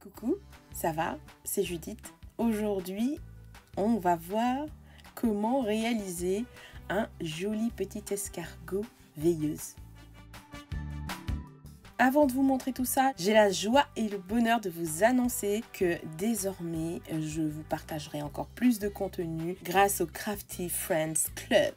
Coucou, ça va? C'est Judith. Aujourd'hui, on va voir comment réaliser un joli petit escargot veilleuse. Avant de vous montrer tout ça, j'ai la joie et le bonheur de vous annoncer que désormais, je vous partagerai encore plus de contenu grâce au Crafty Friends Club.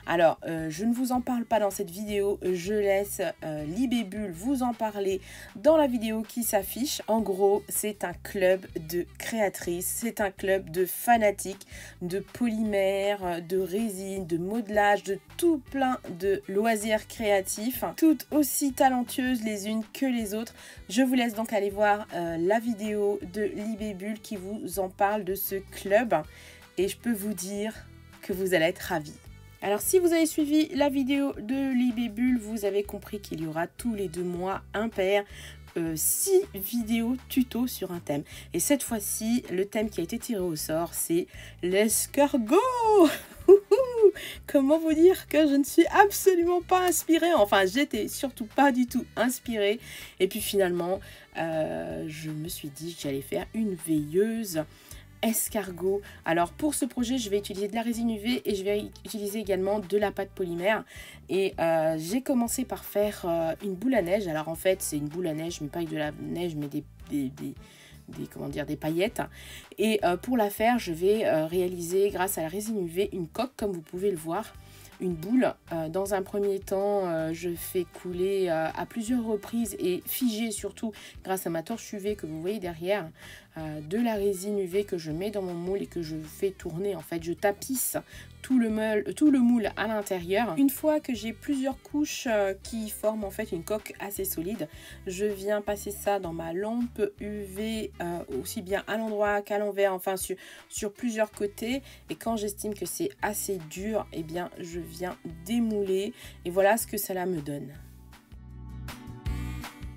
Alors, je ne vous en parle pas dans cette vidéo, je laisse Libébule vous en parler dans la vidéo qui s'affiche. En gros, c'est un club de créatrices, c'est un club de fanatiques, de polymères, de résine, de modelage, de tout plein de loisirs créatifs, toutes aussi talentueuses les unes que les autres. Je vous laisse donc aller voir la vidéo de Libébule qui vous en parle de ce club et je peux vous dire que vous allez être ravis. Alors si vous avez suivi la vidéo de Libébule, vous avez compris qu'il y aura tous les 2 mois un pair 6 vidéos tuto sur un thème. Et cette fois-ci, le thème qui a été tiré au sort, c'est l'escargot. Comment vous dire que je ne suis absolument pas inspirée. Enfin, j'étais surtout pas du tout inspirée. Et puis finalement, je me suis dit que j'allais faire une veilleuse escargot. Alors pour ce projet, je vais utiliser de la résine UV et je vais utiliser également de la pâte polymère. Et j'ai commencé par faire une boule à neige. Alors en fait, c'est une boule à neige, mais pas avec de la neige, mais des paillettes. Et pour la faire, je vais réaliser grâce à la résine UV une coque, comme vous pouvez le voir. Une boule. Dans un premier temps, je fais couler à plusieurs reprises et figer surtout grâce à ma torche UV que vous voyez derrière, de la résine UV que je mets dans mon moule et que je fais tourner. En fait, je tapisse tout le moule à l'intérieur. Une fois que j'ai plusieurs couches qui forment en fait une coque assez solide, je viens passer ça dans ma lampe UV aussi bien à l'endroit qu'à l'envers, enfin sur plusieurs côtés. Et quand j'estime que c'est assez dur, eh bien je viens démouler et voilà ce que cela me donne.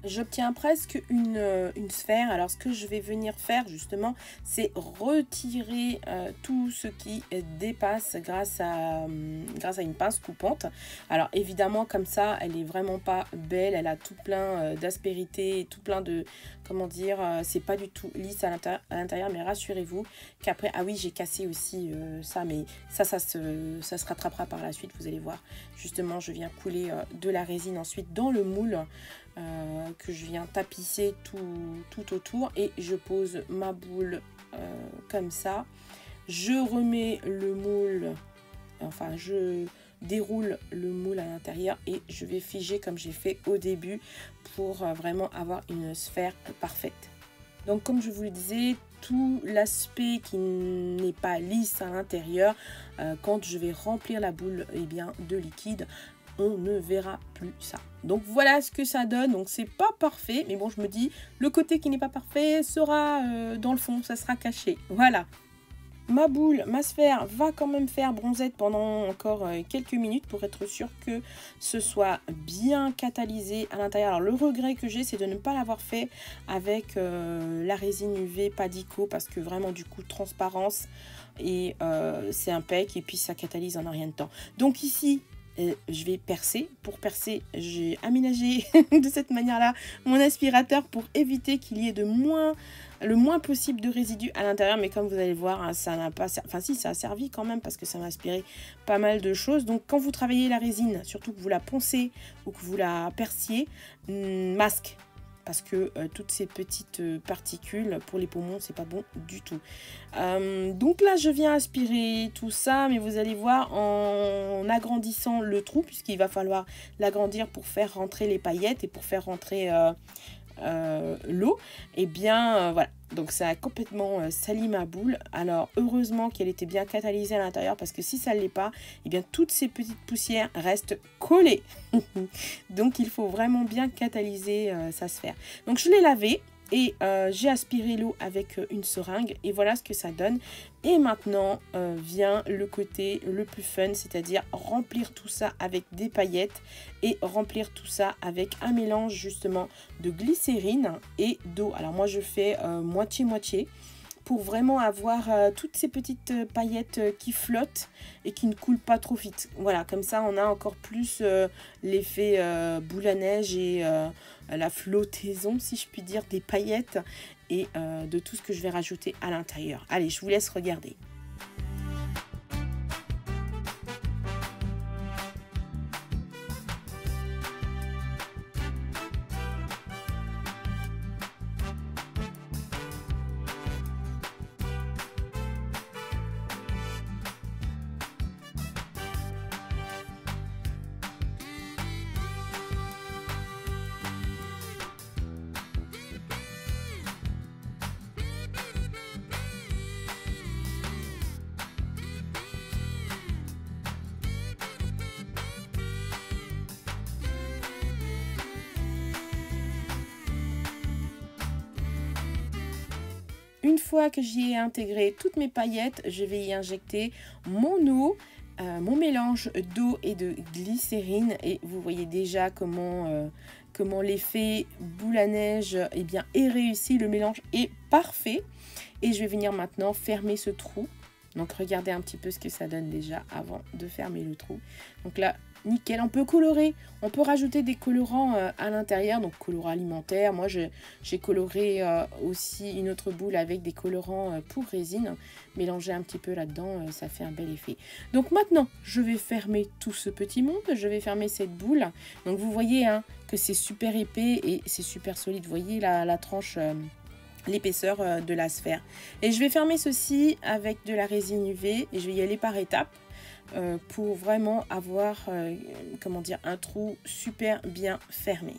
J'obtiens presque une sphère. Alors ce que je vais venir faire justement, c'est retirer tout ce qui dépasse grâce à une pince coupante. Alors évidemment comme ça, elle est vraiment pas belle, elle a tout plein d'aspérité, tout plein de, comment dire, c'est pas du tout lisse à l'intérieur, mais rassurez-vous qu'après, ah oui j'ai cassé aussi ça, mais ça se rattrapera par la suite, vous allez voir. Justement je viens couler de la résine ensuite dans le moule que je viens tapisser tout autour et je pose ma boule comme ça. Je remets le moule, enfin je déroule le moule à l'intérieur et je vais figer comme j'ai fait au début pour vraiment avoir une sphère parfaite. Donc comme je vous le disais, tout l'aspect qui n'est pas lisse à l'intérieur, quand je vais remplir la boule de liquide, on ne verra plus ça. Donc voilà ce que ça donne. Donc c'est pas parfait, mais bon, je me dis le côté qui n'est pas parfait sera dans le fond, ça sera caché. Voilà. Ma boule, ma sphère va quand même faire bronzette pendant encore quelques minutes pour être sûr que ce soit bien catalysé à l'intérieur. Alors le regret que j'ai, c'est de ne pas l'avoir fait avec la résine UV Padico parce que vraiment du coup transparence et c'est impec et puis ça catalyse en un rien de temps. Donc ici je vais percer. Pour percer, j'ai aménagé de cette manière-là mon aspirateur pour éviter qu'il y ait le moins possible de résidus à l'intérieur. Mais comme vous allez voir, hein, ça n'a pas... Enfin si, ça a servi quand même parce que ça m'a aspiré pas mal de choses. Donc quand vous travaillez la résine, surtout que vous la poncez ou que vous la perciez, masque. Parce que toutes ces petites particules pour les poumons, c'est pas bon du tout. Donc là, je viens aspirer tout ça, mais vous allez voir en agrandissant le trou, puisqu'il va falloir l'agrandir pour faire rentrer les paillettes et pour faire rentrer l'eau. Et bien voilà, donc ça a complètement sali ma boule. Alors heureusement qu'elle était bien catalysée à l'intérieur, parce que si ça ne l'est pas, et bien toutes ces petites poussières restent collées. Donc il faut vraiment bien catalyser sa sphère. Donc je l'ai lavé et j'ai aspiré l'eau avec une seringue et voilà ce que ça donne. Et maintenant vient le côté le plus fun, c'est-à-dire remplir tout ça avec des paillettes et remplir tout ça avec un mélange justement de glycérine et d'eau. Alors moi je fais moitié-moitié pour vraiment avoir toutes ces petites paillettes qui flottent et qui ne coulent pas trop vite. Voilà, comme ça on a encore plus l'effet boule à neige et la flottaison, si je puis dire, des paillettes et de tout ce que je vais rajouter à l'intérieur. Allez, je vous laisse regarder. Une fois que j'y ai intégré toutes mes paillettes, je vais y injecter mon eau, mon mélange d'eau et de glycérine. Et vous voyez déjà comment l'effet boule à neige est réussi. Le mélange est parfait. Et je vais venir maintenant fermer ce trou. Donc regardez un petit peu ce que ça donne déjà avant de fermer le trou. Donc là, nickel, on peut colorer, on peut rajouter des colorants à l'intérieur, donc colorants alimentaires. Moi j'ai coloré aussi une autre boule avec des colorants pour résine, mélanger un petit peu là-dedans, ça fait un bel effet. Donc maintenant je vais fermer tout ce petit monde, je vais fermer cette boule. Donc vous voyez que c'est super épais et c'est super solide, vous voyez la tranche, l'épaisseur de la sphère. Et je vais fermer ceci avec de la résine UV et je vais y aller par étapes. Pour vraiment avoir un trou super bien fermé.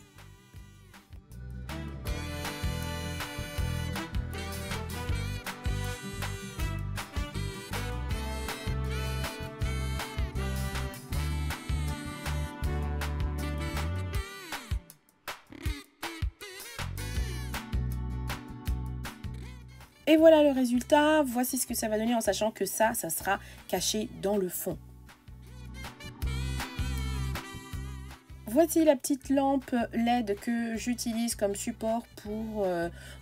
Et voilà le résultat, voici ce que ça va donner en sachant que ça sera caché dans le fond. Voici la petite lampe LED que j'utilise comme support pour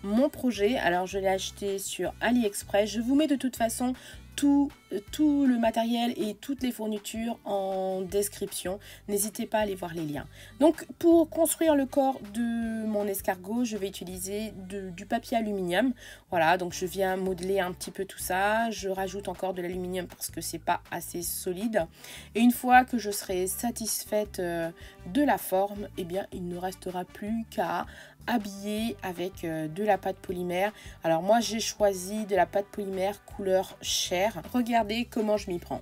mon projet. Alors je l'ai acheté sur AliExpress. Je vous mets de toute façon tout le matériel et toutes les fournitures en description. N'hésitez pas à aller voir les liens. Donc pour construire le corps de mon escargot, je vais utiliser du papier aluminium. Voilà, donc je viens modeler un petit peu tout ça. Je rajoute encore de l'aluminium parce que c'est pas assez solide. Et une fois que je serai satisfaite de la forme, eh bien il ne restera plus qu'à habiller avec de la pâte polymère. Alors moi j'ai choisi de la pâte polymère couleur chair. Regardez comment je m'y prends.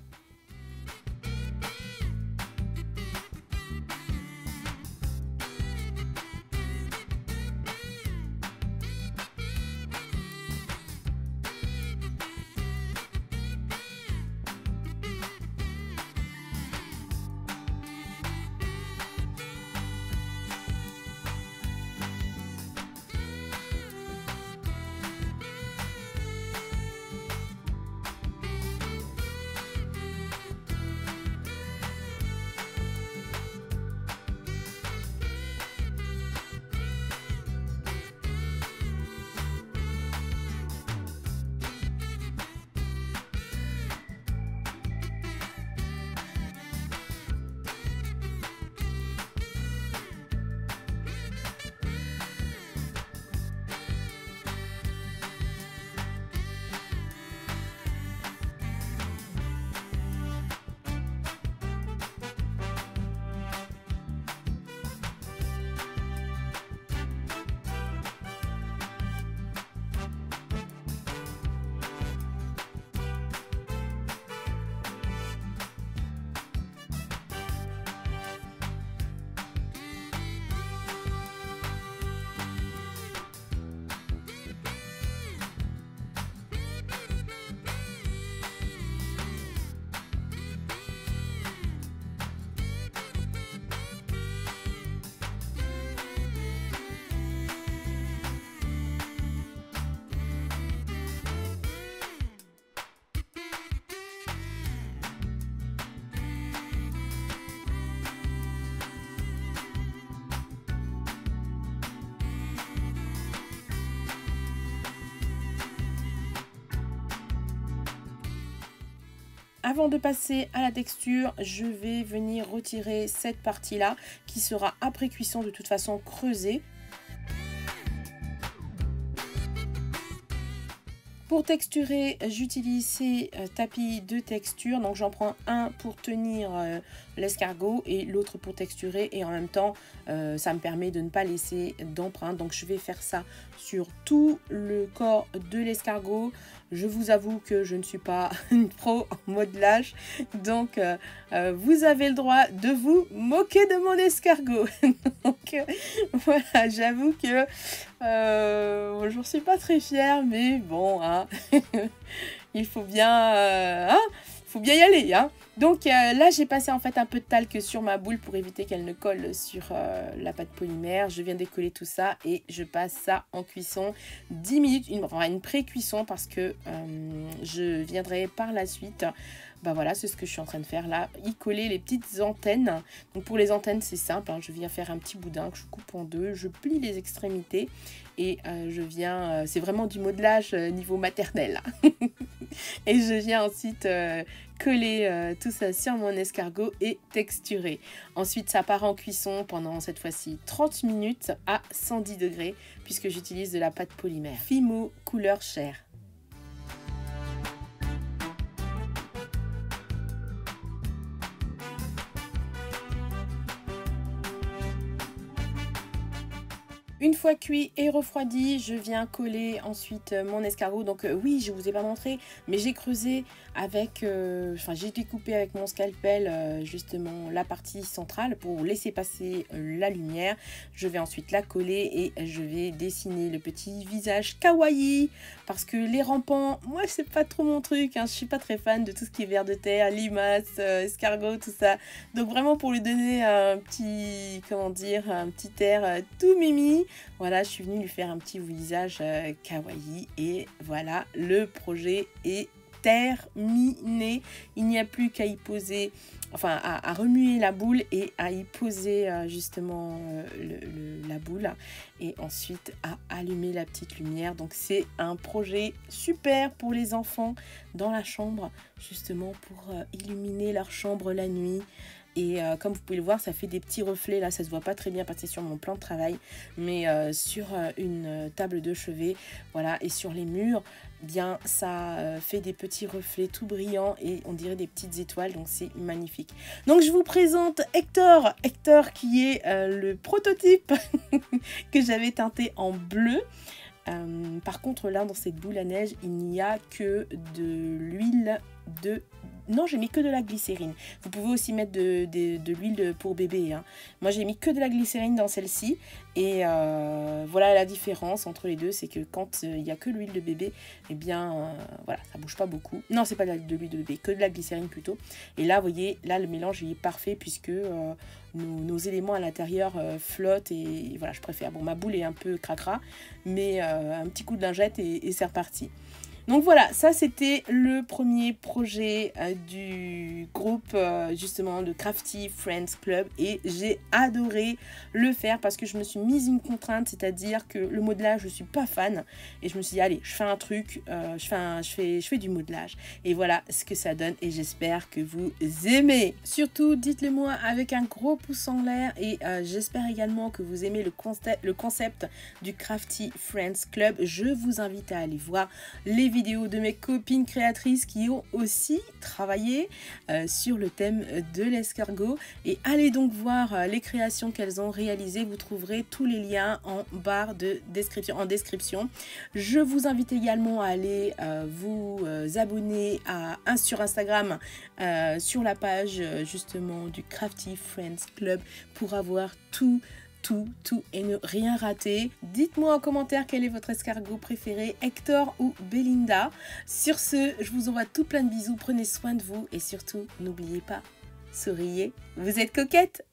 Avant de passer à la texture, je vais venir retirer cette partie-là qui sera après cuisson de toute façon creusée. Pour texturer, j'utilise ces tapis de texture. Donc j'en prends un pour tenir l'escargot et l'autre pour texturer. Et en même temps, ça me permet de ne pas laisser d'empreinte. Donc je vais faire ça sur tout le corps de l'escargot. Je vous avoue que je ne suis pas une pro en modelage. Donc vous avez le droit de vous moquer de mon escargot. Donc voilà, j'avoue que je ne suis pas très fière. Mais bon, hein, il faut bien, faut bien y aller. Hein. Donc là, j'ai passé en fait un peu de talc sur ma boule pour éviter qu'elle ne colle sur la pâte polymère. Je viens d'écoller tout ça et je passe ça en cuisson 10 minutes, une pré-cuisson parce que je viendrai par la suite. Bah voilà, c'est ce que je suis en train de faire là, y coller les petites antennes. Donc pour les antennes, c'est simple, hein, je viens faire un petit boudin que je coupe en deux, je plie les extrémités et je viens, c'est vraiment du modelage niveau maternel. Et je viens ensuite coller tout ça sur mon escargot et texturer. Ensuite, ça part en cuisson pendant cette fois-ci 30 minutes à 110 degrés puisque j'utilise de la pâte polymère. Fimo couleur chair. Une fois cuit et refroidi, je viens coller ensuite mon escargot. Donc oui, je vous ai pas montré, mais j'ai creusé avec, j'ai découpé avec mon scalpel justement la partie centrale pour laisser passer la lumière. Je vais ensuite la coller et je vais dessiner le petit visage kawaii parce que les rampants, moi c'est pas trop mon truc. Hein, je suis pas très fan de tout ce qui est ver de terre, limaces, escargot, tout ça. Donc vraiment pour lui donner un petit, comment dire, un petit air tout mimi. Voilà, je suis venue lui faire un petit visage kawaii et voilà, le projet est terminé. Il n'y a plus qu'à y poser, enfin à remuer la boule et à y poser justement la boule et ensuite à allumer la petite lumière. Donc c'est un projet super pour les enfants dans la chambre, justement pour illuminer leur chambre la nuit. Et comme vous pouvez le voir, ça fait des petits reflets. Là, ça se voit pas très bien parce que c'est sur mon plan de travail. Mais sur une table de chevet, voilà. Et sur les murs, bien, ça fait des petits reflets tout brillants. Et on dirait des petites étoiles. Donc, c'est magnifique. Donc, je vous présente Hector. Hector qui est le prototype que j'avais teinté en bleu. Par contre, là, dans cette boule à neige, il n'y a que de l'huile de... Non, j'ai mis que de la glycérine. Vous pouvez aussi mettre de l'huile pour bébé. Hein. Moi, j'ai mis que de la glycérine dans celle-ci. Et voilà la différence entre les deux. C'est que quand il n'y a que l'huile de bébé, eh bien, voilà, ça bouge pas beaucoup. Non, c'est pas de l'huile de bébé, que de la glycérine plutôt. Et là, vous voyez, là, le mélange il est parfait puisque nos éléments à l'intérieur flottent. Et voilà, je préfère. Bon, ma boule est un peu cracra, mais un petit coup de lingette et c'est reparti. Donc voilà, ça c'était le premier projet du groupe justement de Crafty Friends Club et j'ai adoré le faire parce que je me suis mise une contrainte, c'est-à-dire que le modelage je suis pas fan et je me suis dit allez je fais un truc, je fais du modelage et voilà ce que ça donne et j'espère que vous aimez. Surtout dites-le moi avec un gros pouce en l'air et j'espère également que vous aimez le concept du Crafty Friends Club. Je vous invite à aller voir les vidéos de mes copines créatrices qui ont aussi travaillé sur le thème de l'escargot et allez donc voir les créations qu'elles ont réalisées. Vous trouverez tous les liens en barre de description, Je vous invite également à aller vous abonner sur Instagram sur la page justement du Crafty Friends Club pour avoir tout et ne rien rater. Dites-moi en commentaire quel est votre escargot préféré, Hector ou Belinda. Sur ce, je vous envoie tout plein de bisous, prenez soin de vous et surtout, n'oubliez pas, souriez, vous êtes coquette.